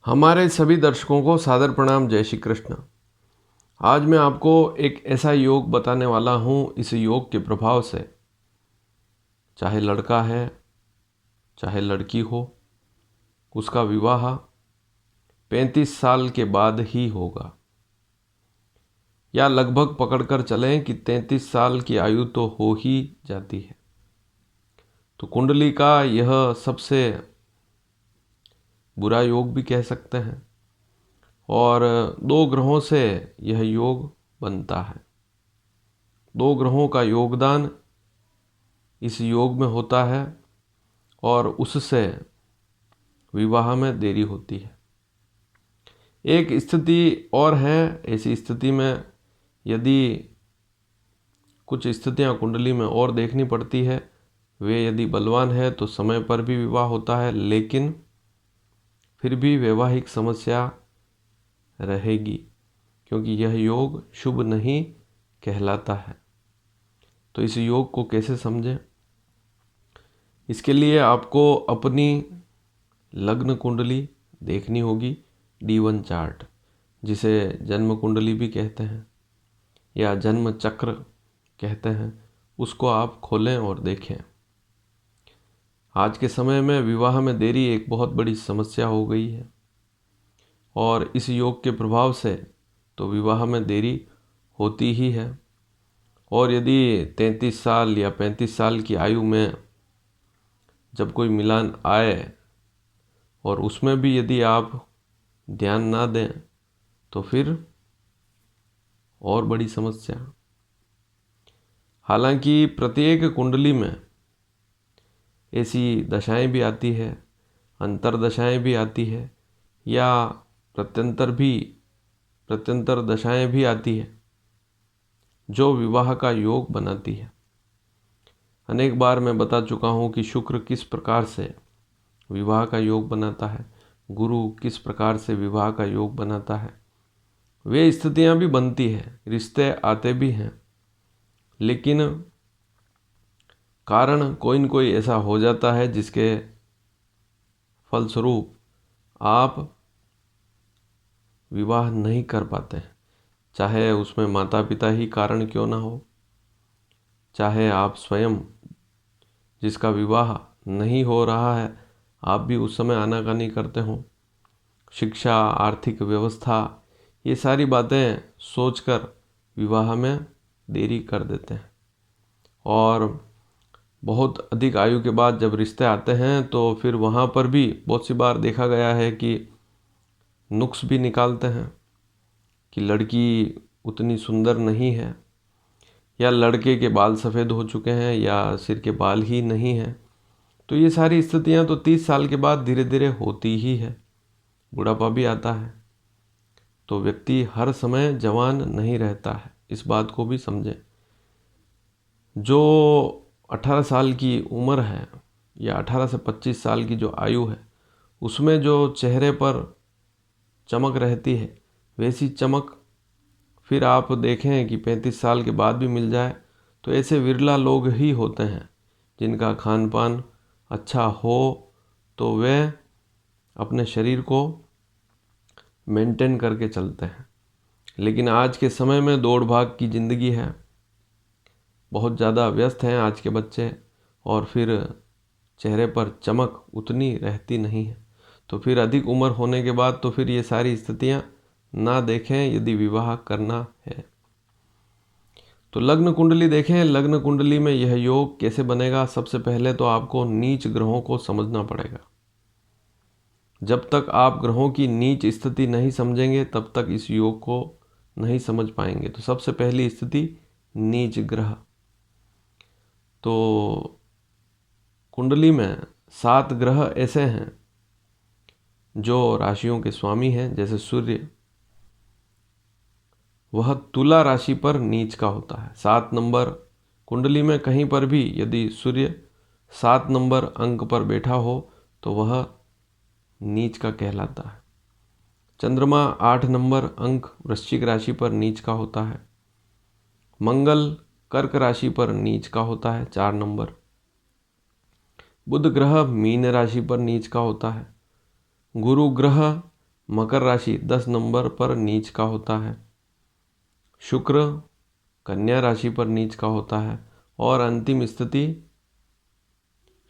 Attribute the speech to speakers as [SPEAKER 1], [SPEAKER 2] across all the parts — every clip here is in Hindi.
[SPEAKER 1] हमारे सभी दर्शकों को सादर प्रणाम। जय श्री कृष्ण। आज मैं आपको एक ऐसा योग बताने वाला हूँ। इस योग के प्रभाव से चाहे लड़का है चाहे लड़की हो, उसका विवाह 35 साल के बाद ही होगा, या लगभग पकड़कर चलें कि 33 साल की आयु तो हो ही जाती है। तो कुंडली का यह सबसे बुरा योग भी कह सकते हैं, और 2 ग्रहों से यह योग बनता है। 2 ग्रहों का योगदान इस योग में होता है और उससे विवाह में देरी होती है। एक स्थिति और है, ऐसी स्थिति में यदि कुछ स्थितियां कुंडली में और देखनी पड़ती है, वे यदि बलवान है तो समय पर भी विवाह होता है, लेकिन फिर भी वैवाहिक समस्या रहेगी, क्योंकि यह योग शुभ नहीं कहलाता है। तो इस योग को कैसे समझें? इसके लिए आपको अपनी लग्न कुंडली देखनी होगी, D1 चार्ट, जिसे जन्म कुंडली भी कहते हैं या जन्म चक्र कहते हैं। उसको आप खोलें और देखें। आज के समय में विवाह में देरी एक बहुत बड़ी समस्या हो गई है, और इस योग के प्रभाव से तो विवाह में देरी होती ही है। और यदि 33 साल या 35 साल की आयु में जब कोई मिलान आए और उसमें भी यदि आप ध्यान ना दें तो फिर और बड़ी समस्या। हालांकि प्रत्येक कुंडली में ऐसी दशाएं भी आती है, अंतर दशाएं भी आती है, या प्रत्यंतर दशाएं भी आती है जो विवाह का योग बनाती है। अनेक बार मैं बता चुका हूँ कि शुक्र किस प्रकार से विवाह का योग बनाता है, गुरु किस प्रकार से विवाह का योग बनाता है। वे स्थितियां भी बनती हैं, रिश्ते आते भी हैं, लेकिन कारण कोई न कोई ऐसा हो जाता है जिसके फलस्वरूप आप विवाह नहीं कर पाते हैं। चाहे उसमें माता पिता ही कारण क्यों ना हो, चाहे आप स्वयं जिसका विवाह नहीं हो रहा है आप भी उस समय आनाकानी करते हो, शिक्षा, आर्थिक व्यवस्था, ये सारी बातें सोचकर विवाह में देरी कर देते हैं। और बहुत अधिक आयु के बाद जब रिश्ते आते हैं तो फिर वहाँ पर भी बहुत सी बार देखा गया है कि नुक्स भी निकालते हैं कि लड़की उतनी सुंदर नहीं है, या लड़के के बाल सफ़ेद हो चुके हैं, या सिर के बाल ही नहीं हैं। तो ये सारी स्थितियाँ तो 30 साल के बाद धीरे धीरे होती ही है। बुढ़ापा भी आता है, तो व्यक्ति हर समय जवान नहीं रहता है, इस बात को भी समझें। जो 18 साल की उम्र है या 18 से 25 साल की जो आयु है, उसमें जो चेहरे पर चमक रहती है, वैसी चमक फिर आप देखें कि 35 साल के बाद भी मिल जाए तो ऐसे विरला लोग ही होते हैं जिनका खान पान अच्छा हो, तो वे अपने शरीर को मेंटेन करके चलते हैं। लेकिन आज के समय में दौड़ भाग की ज़िंदगी है, बहुत ज़्यादा व्यस्त हैं आज के बच्चे, और फिर चेहरे पर चमक उतनी रहती नहीं है। तो फिर अधिक उम्र होने के बाद तो फिर ये सारी स्थितियां ना देखें यदि विवाह करना है। तो लग्न कुंडली देखें। लग्न कुंडली में यह योग कैसे बनेगा? सबसे पहले तो आपको नीच ग्रहों को समझना पड़ेगा। जब तक आप ग्रहों की नीच स्थिति नहीं समझेंगे तब तक इस योग को नहीं समझ पाएंगे। तो सबसे पहली स्थिति नीच ग्रह। तो कुंडली में 7 ग्रह ऐसे हैं जो राशियों के स्वामी हैं। जैसे सूर्य, वह तुला राशि पर नीच का होता है। 7 नंबर कुंडली में कहीं पर भी यदि सूर्य 7 नंबर अंक पर बैठा हो तो वह नीच का कहलाता है। चंद्रमा 8 नंबर अंक वृश्चिक राशि पर नीच का होता है। मंगल कर्क राशि पर नीच का होता है 4 नंबर। बुध ग्रह मीन राशि पर नीच का होता है। गुरु ग्रह मकर राशि 10 नंबर पर नीच का होता है, शुक्र कन्या राशि पर नीच का होता है और अंतिम स्थिति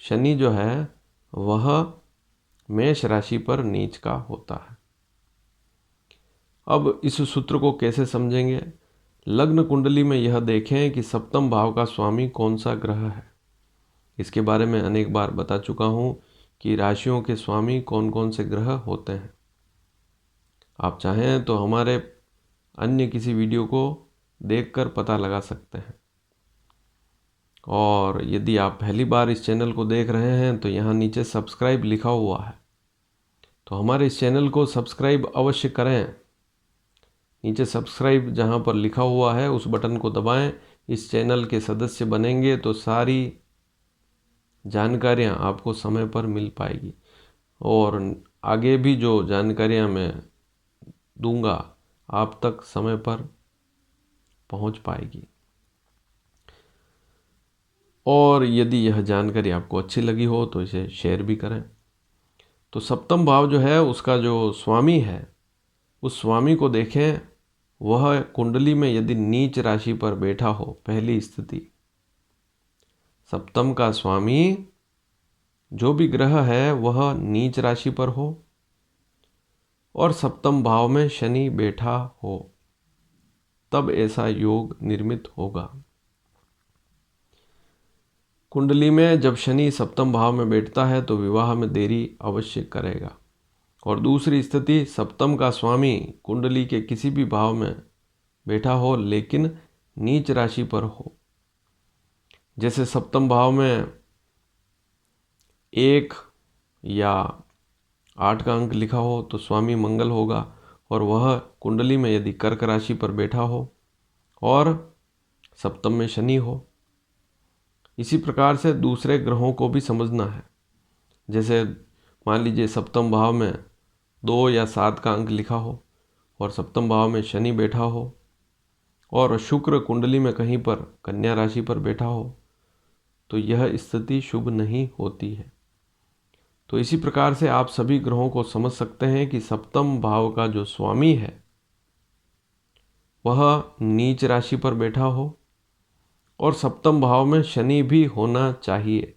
[SPEAKER 1] शनि जो है वह मेष राशि पर नीच का होता है। अब इस सूत्र को कैसे समझेंगे? लग्न कुंडली में यह देखें कि सप्तम भाव का स्वामी कौन सा ग्रह है। इसके बारे में अनेक बार बता चुका हूँ कि राशियों के स्वामी कौन कौन से ग्रह होते हैं। आप चाहें तो हमारे अन्य किसी वीडियो को देखकर पता लगा सकते हैं। और यदि आप पहली बार इस चैनल को देख रहे हैं तो यहाँ नीचे सब्सक्राइब लिखा हुआ है, तो हमारे इस चैनल को सब्सक्राइब अवश्य करें। नीचे सब्सक्राइब जहाँ पर लिखा हुआ है उस बटन को दबाएं। इस चैनल के सदस्य बनेंगे तो सारी जानकारियाँ आपको समय पर मिल पाएगी और आगे भी जो जानकारियाँ मैं दूंगा आप तक समय पर पहुँच पाएगी। और यदि यह जानकारी आपको अच्छी लगी हो तो इसे शेयर भी करें। तो सप्तम भाव जो है उसका जो स्वामी है उस स्वामी को देखें, वह कुंडली में यदि नीच राशि पर बैठा हो, पहली स्थिति सप्तम का स्वामी जो भी ग्रह है वह नीच राशि पर हो और सप्तम भाव में शनि बैठा हो, तब ऐसा योग निर्मित होगा। कुंडली में जब शनि सप्तम भाव में बैठता है तो विवाह में देरी अवश्य करेगा। और दूसरी स्थिति सप्तम का स्वामी कुंडली के किसी भी भाव में बैठा हो लेकिन नीच राशि पर हो। जैसे सप्तम भाव में 1 या 8 का अंक लिखा हो तो स्वामी मंगल होगा और वह कुंडली में यदि कर्क राशि पर बैठा हो और सप्तम में शनि हो। इसी प्रकार से दूसरे ग्रहों को भी समझना है। जैसे मान लीजिए सप्तम भाव में 2 या 7 का अंक लिखा हो और सप्तम भाव में शनि बैठा हो और शुक्र कुंडली में कहीं पर कन्या राशि पर बैठा हो, तो यह स्थिति शुभ नहीं होती है। तो इसी प्रकार से आप सभी ग्रहों को समझ सकते हैं कि सप्तम भाव का जो स्वामी है वह नीच राशि पर बैठा हो और सप्तम भाव में शनि भी होना चाहिए,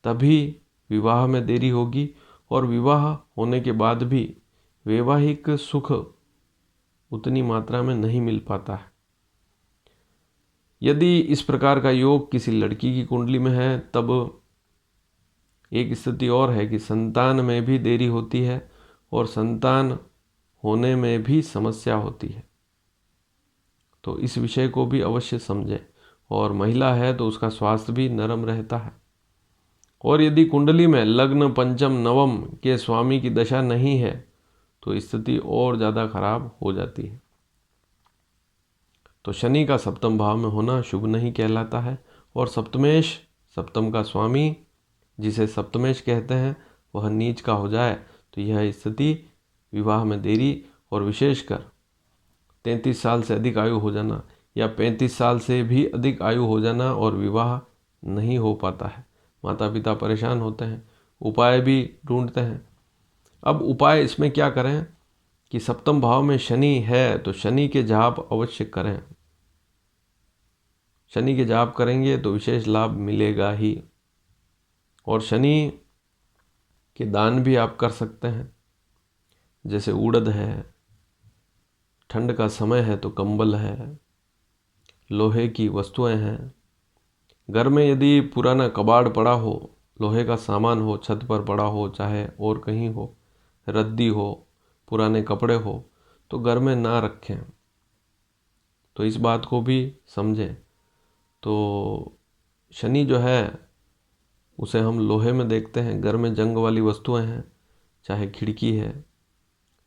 [SPEAKER 1] तभी विवाह में देरी होगी और विवाह होने के बाद भी वैवाहिक सुख उतनी मात्रा में नहीं मिल पाता है। यदि इस प्रकार का योग किसी लड़की की कुंडली में है तब एक स्थिति और है कि संतान में भी देरी होती है और संतान होने में भी समस्या होती है। तो इस विषय को भी अवश्य समझें। और महिला है तो उसका स्वास्थ्य भी नरम रहता है। और यदि कुंडली में लग्न पंचम नवम के स्वामी की दशा नहीं है तो स्थिति और ज़्यादा खराब हो जाती है। तो शनि का सप्तम भाव में होना शुभ नहीं कहलाता है और सप्तमेश सप्तम का स्वामी जिसे सप्तमेश कहते हैं वह नीच का हो जाए तो यह स्थिति विवाह में देरी और विशेषकर 33 साल से अधिक आयु हो जाना या 35 साल से भी अधिक आयु हो जाना और विवाह नहीं हो पाता है। माता पिता परेशान होते हैं, उपाय भी ढूंढते हैं। अब उपाय इसमें क्या करें कि सप्तम भाव में शनि है तो शनि के जाप अवश्य करें। शनि के जाप करेंगे तो विशेष लाभ मिलेगा ही। और शनि के दान भी आप कर सकते हैं, जैसे उड़द है, ठंड का समय है तो कंबल है, लोहे की वस्तुएं हैं। घर में यदि पुराना कबाड़ पड़ा हो, लोहे का सामान हो, छत पर पड़ा हो चाहे और कहीं हो, रद्दी हो, पुराने कपड़े हो, तो घर में ना रखें। तो इस बात को भी समझें। तो शनि जो है उसे हम लोहे में देखते हैं। घर में जंग वाली वस्तुएं हैं, चाहे खिड़की है,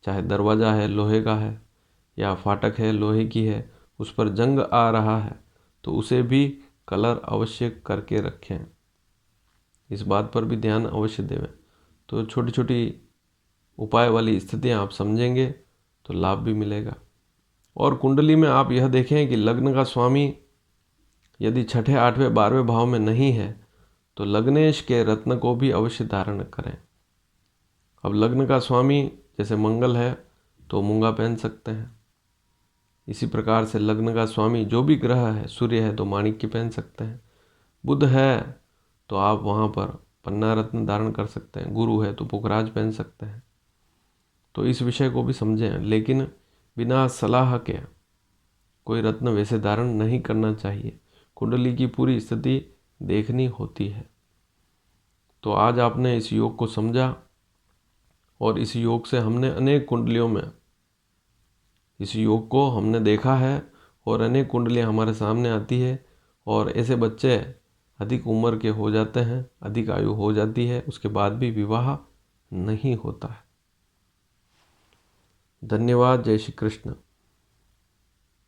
[SPEAKER 1] चाहे दरवाज़ा है लोहे का है या फाटक है लोहे की है, उस पर जंग आ रहा है तो उसे भी कलर अवश्य करके रखें। इस बात पर भी ध्यान अवश्य दें। तो छोटी छोटी उपाय वाली स्थितियां आप समझेंगे तो लाभ भी मिलेगा। और कुंडली में आप यह देखें कि लग्न का स्वामी यदि 6ठे 8वें 12वें भाव में नहीं है तो लग्नेश के रत्न को भी अवश्य धारण करें। अब लग्न का स्वामी जैसे मंगल है तो मूंगा पहन सकते हैं। इसी प्रकार से लग्न का स्वामी जो भी ग्रह है, सूर्य है तो माणिक्य पहन सकते हैं। बुध है तो आप वहाँ पर पन्ना रत्न धारण कर सकते हैं। गुरु है तो पुखराज पहन सकते हैं। तो इस विषय को भी समझें, लेकिन बिना सलाह के कोई रत्न वैसे धारण नहीं करना चाहिए। कुंडली की पूरी स्थिति देखनी होती है। तो आज आपने इस योग को समझा और इस योग से हमने अनेक कुंडलियों में इस योग को हमने देखा है और अनेक कुंडलियाँ हमारे सामने आती है और ऐसे बच्चे अधिक उम्र के हो जाते हैं, अधिक आयु हो जाती है, उसके बाद भी विवाह नहीं होता है। धन्यवाद। जय श्री कृष्ण।